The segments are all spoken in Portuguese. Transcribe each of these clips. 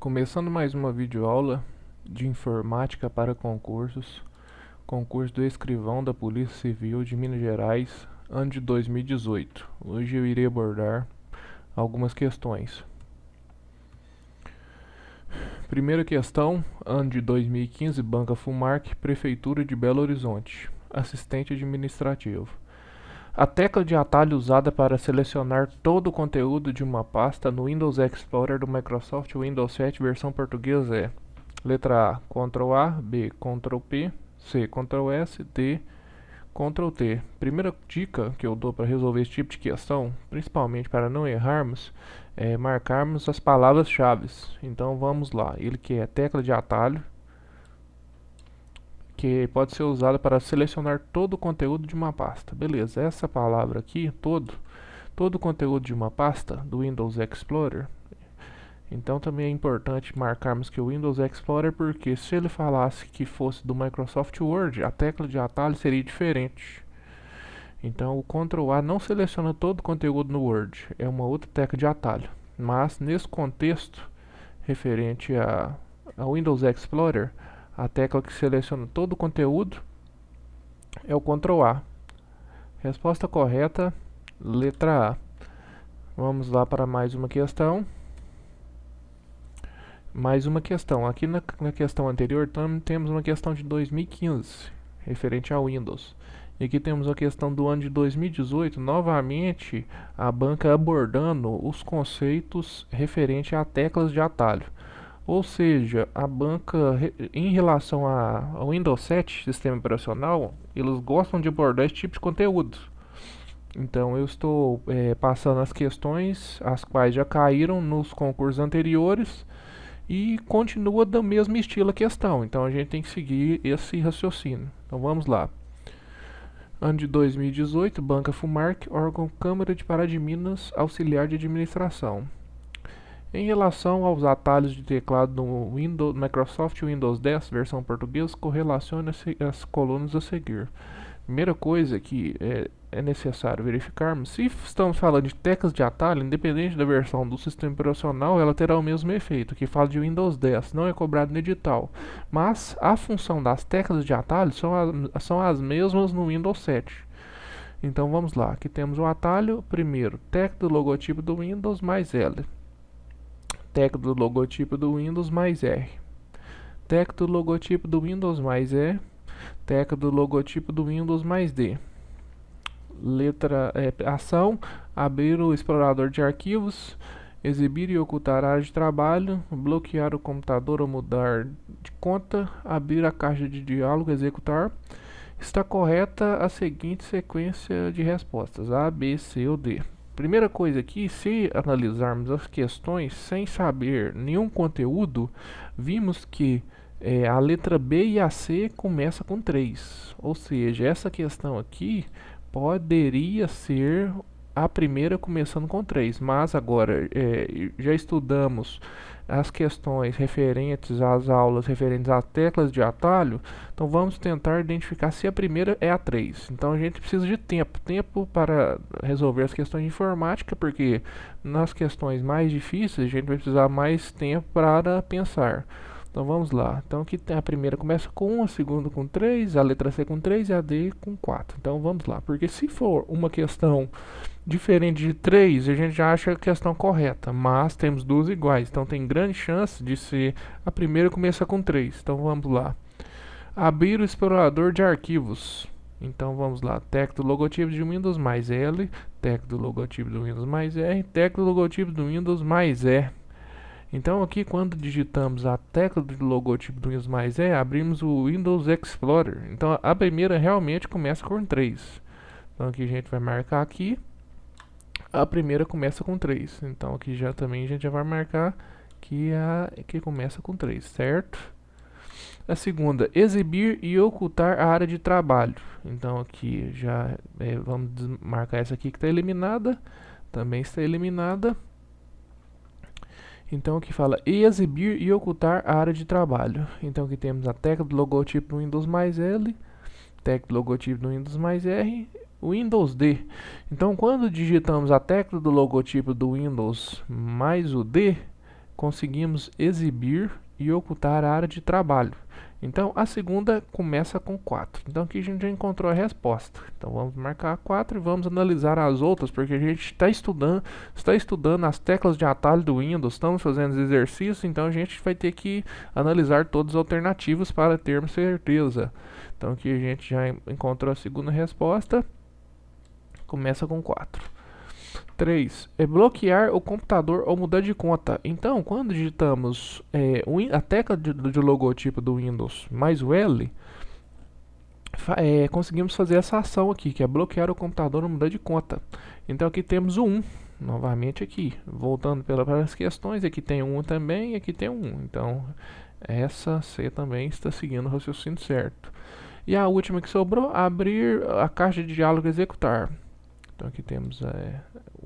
Começando mais uma videoaula de informática para concursos, concurso do escrivão da Polícia Civil de Minas Gerais, ano de 2018. Hoje eu irei abordar algumas questões. Primeira questão, ano de 2015, Banca Fumarc, Prefeitura de Belo Horizonte, assistente administrativo. A tecla de atalho usada para selecionar todo o conteúdo de uma pasta no Windows Explorer do Microsoft Windows 7 versão portuguesa é: letra A, Ctrl A, B, Ctrl P, C, Ctrl S, D, Ctrl T. Primeira dica que eu dou para resolver esse tipo de questão, principalmente para não errarmos, é marcarmos as palavras-chave. Então vamos lá, ele que é tecla de atalho, que pode ser usada para selecionar todo o conteúdo de uma pasta. Beleza, essa palavra aqui, todo o conteúdo de uma pasta do Windows Explorer. Então também é importante marcarmos que o Windows Explorer, porque se ele falasse que fosse do Microsoft Word, a tecla de atalho seria diferente. Então o Ctrl A não seleciona todo o conteúdo no Word, é uma outra tecla de atalho. Mas nesse contexto referente ao Windows Explorer, a tecla que seleciona todo o conteúdo é o Ctrl A. Resposta correta, letra A. Vamos lá para mais uma questão. Aqui na questão anterior temos uma questão de 2015, referente ao Windows. E aqui temos a questão do ano de 2018, novamente a banca abordando os conceitos referentes a teclas de atalho. Ou seja, a banca, em relação ao Windows 7, sistema operacional, eles gostam de abordar esse tipo de conteúdo. Então eu estou passando as questões, as quais já caíram nos concursos anteriores, e continua do mesmo estilo a questão. Então a gente tem que seguir esse raciocínio. Então vamos lá. Ano de 2018, Banca Fumarc, órgão Câmara de Pará de Minas, auxiliar de administração. Em relação aos atalhos de teclado no Microsoft Windows 10, versão portuguesa, correlacione as colunas a seguir. Primeira coisa que é necessário verificarmos, se estamos falando de teclas de atalho, independente da versão do sistema operacional, ela terá o mesmo efeito, que fala de Windows 10, não é cobrado no edital. Mas a função das teclas de atalho são as mesmas no Windows 7. Então vamos lá, aqui temos o atalho, primeiro, tecla do logotipo do Windows mais L. Tecla do logotipo do Windows mais R. Tecla do logotipo do Windows mais E. Tecla do logotipo do Windows mais D. Ação, abrir o explorador de arquivos, exibir e ocultar a área de trabalho, bloquear o computador ou mudar de conta, abrir a caixa de diálogo, executar. Está correta a seguinte sequência de respostas: A, B, C ou D. Primeira coisa aqui, se analisarmos as questões sem saber nenhum conteúdo, vimos que a letra B e a C começa com 3. Ou seja, essa questão aqui poderia ser a primeira começando com 3. Mas agora já estudamos as questões referentes às aulas referentes às teclas de atalho, então vamos tentar identificar se a primeira é a 3. Então a gente precisa de tempo para resolver as questões de informática, porque nas questões mais difíceis a gente vai precisar mais tempo para pensar. Então vamos lá. Então aqui a primeira começa com 1, a segunda com 3, a letra C com 3 e a D com 4. Então vamos lá, porque se for uma questão diferente de 3, a gente já acha a questão correta, mas temos duas iguais, então tem grande chance de ser a primeira começa com 3. Então vamos lá. Abrir o explorador de arquivos. Então vamos lá, tecla do logotipo de Windows mais L, tecla do logotipo do Windows mais R, tecla do logotipo do Windows mais E. Então aqui quando digitamos a tecla do logotipo do Windows mais E, abrimos o Windows Explorer. Então a primeira realmente começa com 3. Então aqui a gente vai marcar aqui. A primeira começa com 3. Então aqui já também a gente já vai marcar que que começa com 3, certo? A segunda, exibir e ocultar a área de trabalho. Então aqui já vamos marcar essa aqui que está eliminada. Também está eliminada. Então aqui fala exibir e ocultar a área de trabalho. Então aqui temos a tecla do logotipo do Windows mais L, tecla do logotipo do Windows mais R, Windows D. Então quando digitamos a tecla do logotipo do Windows mais o D, conseguimos exibir e ocultar a área de trabalho. Então, a segunda começa com 4. Então, aqui a gente já encontrou a resposta. Então, vamos marcar 4 e vamos analisar as outras, porque a gente está estudando as teclas de atalho do Windows, estamos fazendo os exercícios, então a gente vai ter que analisar todas as alternativas para termos certeza. Então, aqui a gente já encontrou a segunda resposta, começa com 4. 3. Bloquear o computador ou mudar de conta. Então, quando digitamos a tecla de logotipo do Windows mais o L, conseguimos fazer essa ação aqui, que é bloquear o computador ou mudar de conta. Então, aqui temos o 1. Novamente aqui, voltando pelas questões, aqui tem um também e aqui tem um. Então, essa C também está seguindo o raciocínio certo. E a última que sobrou, abrir a caixa de diálogo e executar. Então aqui temos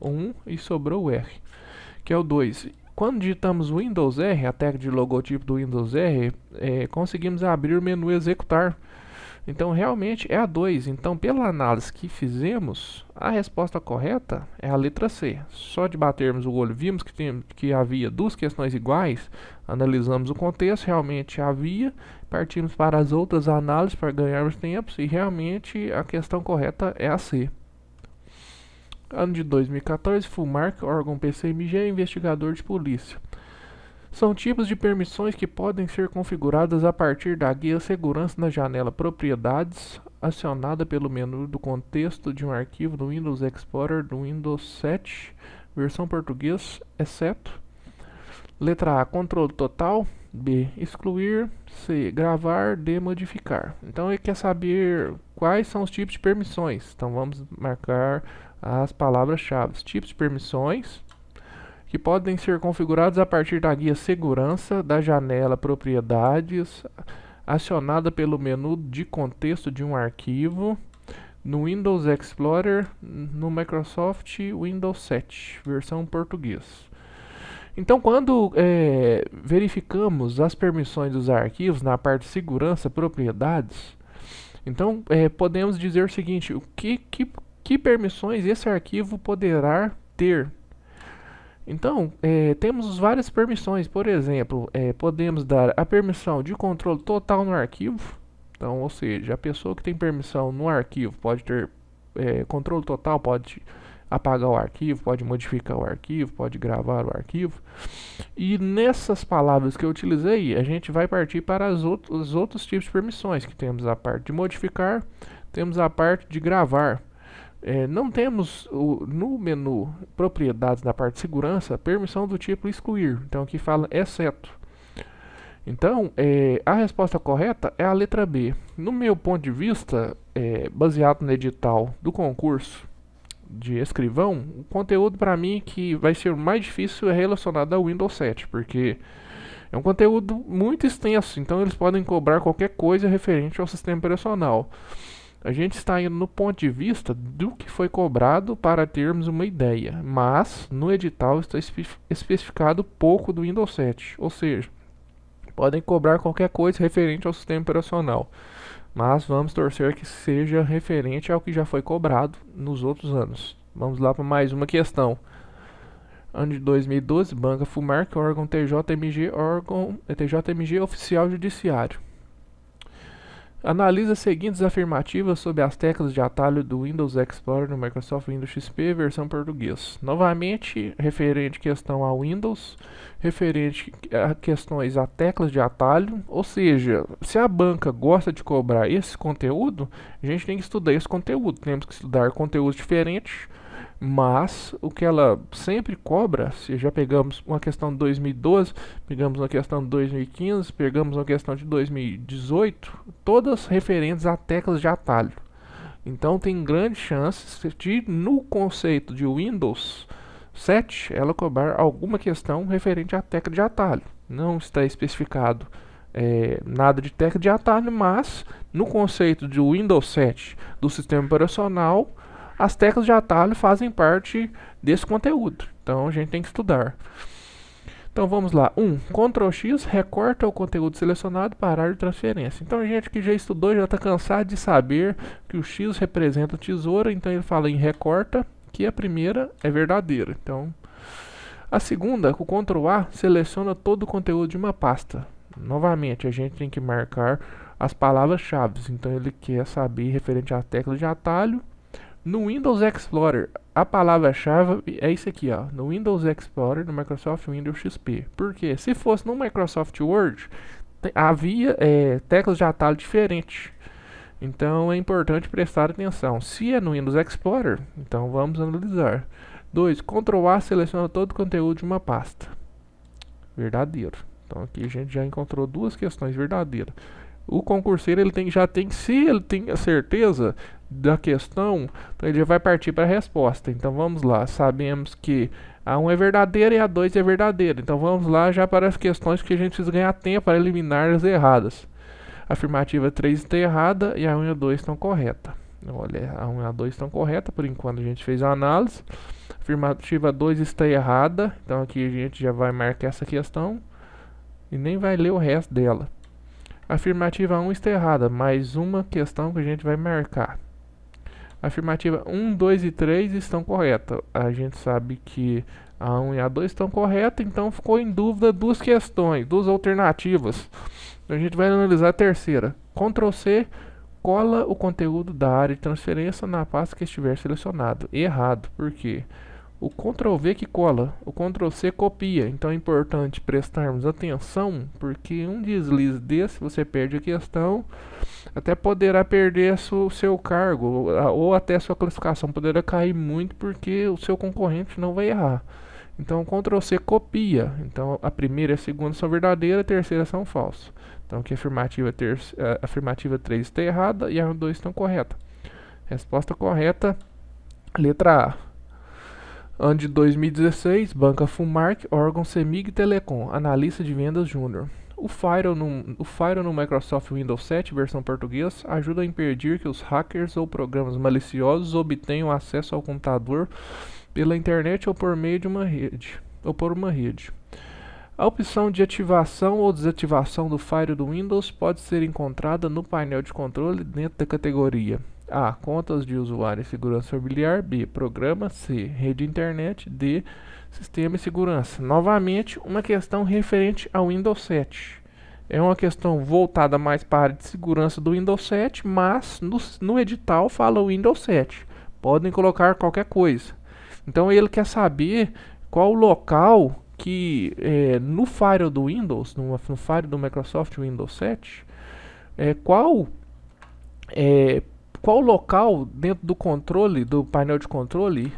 1 e sobrou o R, que é o 2. Quando digitamos o Windows R, a tecla de logotipo do Windows R, conseguimos abrir o menu executar. Então realmente é a 2. Então pela análise que fizemos, a resposta correta é a letra C. Só de batermos o olho, vimos que havia duas questões iguais, analisamos o contexto, realmente havia, partimos para as outras análises para ganharmos tempo e realmente a questão correta é a C. Ano de 2014, FUMARC, órgão PCMG, investigador de polícia. São tipos de permissões que podem ser configuradas a partir da guia Segurança na janela Propriedades, acionada pelo menu do contexto de um arquivo do Windows Explorer do Windows 7, versão português, exceto. Letra A, controle total. B, excluir. C, gravar. D, modificar. Então ele quer saber quais são os tipos de permissões. Então vamos marcar as palavras-chave. Tipos de permissões que podem ser configurados a partir da guia Segurança da janela Propriedades, acionada pelo menu de contexto de um arquivo no Windows Explorer no Microsoft Windows 7, versão português. Então, quando verificamos as permissões dos arquivos na parte de segurança, propriedades, então podemos dizer o seguinte: que permissões esse arquivo poderá ter? Então, temos várias permissões. Por exemplo, podemos dar a permissão de controle total no arquivo. Então, ou seja, a pessoa que tem permissão no arquivo pode ter controle total, pode apagar o arquivo, pode modificar o arquivo, pode gravar o arquivo. E nessas palavras que eu utilizei, a gente vai partir para os outros tipos de permissões, que temos a parte de modificar, temos a parte de gravar. Não temos no menu propriedades na parte de segurança permissão do tipo excluir. Então aqui fala exceto. Então a resposta correta é a letra B. No meu ponto de vista, baseado no edital do concurso de escrivão, o conteúdo para mim que vai ser o mais difícil é relacionado ao Windows 7, porque é um conteúdo muito extenso, então eles podem cobrar qualquer coisa referente ao sistema operacional. A gente está indo no ponto de vista do que foi cobrado para termos uma ideia, mas no edital está especificado pouco do Windows 7, ou seja, podem cobrar qualquer coisa referente ao sistema operacional, mas vamos torcer que seja referente ao que já foi cobrado nos outros anos. Vamos lá para mais uma questão. Ano de 2012, Banca FUMARC, órgão TJMG oficial judiciário. Analisa as seguintes afirmativas sobre as teclas de atalho do Windows Explorer no Microsoft Windows XP, versão português. Novamente, referente questão ao Windows, referente a questões a teclas de atalho, ou seja, se a banca gosta de cobrar esse conteúdo, a gente tem que estudar esse conteúdo, temos que estudar conteúdos diferentes, mas o que ela sempre cobra, se já pegamos uma questão de 2012, pegamos uma questão de 2015, pegamos uma questão de 2018, todas referentes a teclas de atalho. Então tem grandes chances de, no conceito de Windows 7, ela cobrar alguma questão referente à tecla de atalho. Não está especificado nada de tecla de atalho, mas no conceito de Windows 7 do sistema operacional, as teclas de atalho fazem parte desse conteúdo, então a gente tem que estudar. Então vamos lá. 1. Ctrl X recorta o conteúdo selecionado para a área de transferência. Então a gente que já estudou já está cansado de saber que o X representa tesoura, então ele fala em recorta, que a primeira é verdadeira. Então A segunda, com o Ctrl A, seleciona todo o conteúdo de uma pasta. Novamente, a gente tem que marcar as palavras-chave. Então ele quer saber referente à tecla de atalho. No Windows Explorer, a palavra-chave é isso aqui, ó. No Windows Explorer, no Microsoft Windows XP. Por quê? Se fosse no Microsoft Word, havia teclas de atalho diferentes. Então é importante prestar atenção. Se é no Windows Explorer, então vamos analisar. 2. Ctrl A seleciona todo o conteúdo de uma pasta. Verdadeiro. Então aqui a gente já encontrou duas questões verdadeiras. O concurseiro se ele tem a certeza da questão, então ele já vai partir para a resposta. Então vamos lá, sabemos que a 1 é verdadeira e a 2 é verdadeira. Então vamos lá já para as questões que a gente precisa ganhar tempo para eliminar as erradas. A afirmativa 3 está errada e a 1 e a 2 estão corretas. Olha, a 1 e a 2 estão corretas, por enquanto a gente fez a análise. A afirmativa 2 está errada, então aqui a gente já vai marcar essa questão e nem vai ler o resto dela. A afirmativa 1 está errada, mais uma questão que a gente vai marcar. A afirmativa 1, 2 e 3 estão corretas. A gente sabe que a 1 e a 2 estão corretas, então ficou em dúvida duas questões, duas alternativas. Então a gente vai analisar a terceira. Ctrl C, cola o conteúdo da área de transferência na pasta que estiver selecionado. Errado, por quê? O Ctrl V que cola, o Ctrl C copia. Então é importante prestarmos atenção, porque um deslize desse você perde a questão, até poderá perder o seu cargo, ou até sua classificação poderá cair muito, porque o seu concorrente não vai errar. Então o Ctrl C copia. Então a primeira e a segunda são verdadeiras, a terceira são falsas. Então aqui a afirmativa 3 está errada e a 2 estão correta. Resposta correta, letra A. Ano de 2016, Banca Funmark, órgão CEMIG Telecom, analista de vendas júnior. O Firewall no Microsoft Windows 7, versão português, ajuda a impedir que os hackers ou programas maliciosos obtenham acesso ao computador pela internet ou por meio de uma rede. A opção de ativação ou desativação do Firewall do Windows pode ser encontrada no painel de controle dentro da categoria A. Contas de usuário e segurança familiar. B. Programa. C. Rede internet. D. Sistema e segurança. Novamente, uma questão referente ao Windows 7. É uma questão voltada mais para a área de segurança do Windows 7, mas no edital fala Windows 7. Podem colocar qualquer coisa. Então ele quer saber qual o local que no Firewall do Windows, no Firewall do Microsoft Windows 7, qual local dentro do controle, do painel de controle,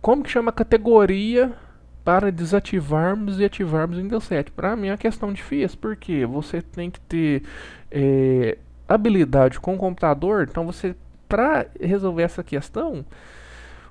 como que chama a categoria para desativarmos e ativarmos o Windows 7. Para mim é uma questão difícil, porque você tem que ter habilidade com o computador. Então você, para resolver essa questão,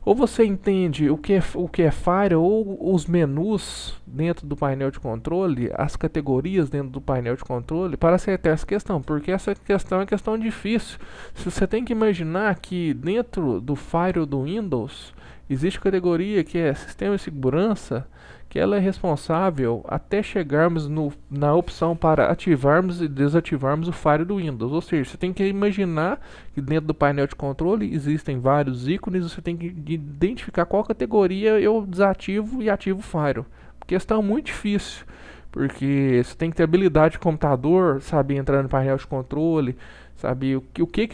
ou você entende o que é Firewall, ou os menus dentro do painel de controle, as categorias dentro do painel de controle, para acertar essa questão, porque essa questão é uma questão difícil. Você tem que imaginar que dentro do Firewall do Windows existe categoria que é Sistema de Segurança, que ela é responsável até chegarmos na opção para ativarmos e desativarmos o Firewall do Windows. Ou seja, você tem que imaginar que dentro do painel de controle existem vários ícones, você tem que identificar qual categoria eu desativo e ativo o Firewall. Questão muito difícil, porque você tem que ter habilidade de computador, saber entrar no painel de controle, saber o que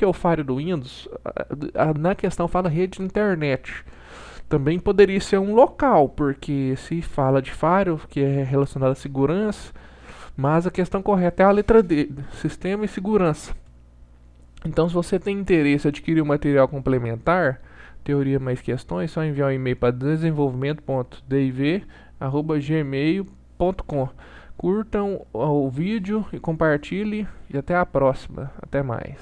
é o Firewall do Windows. Na questão fala rede de internet. Também poderia ser um local, porque se fala de Firewall, que é relacionado à segurança, mas a questão correta é a letra D, sistema e segurança. Então, se você tem interesse em adquirir um material complementar, teoria mais questões, é só enviar um e-mail para desenvolvimento.div@gmail.com. Curtam o vídeo e compartilhem, e até a próxima. Até mais.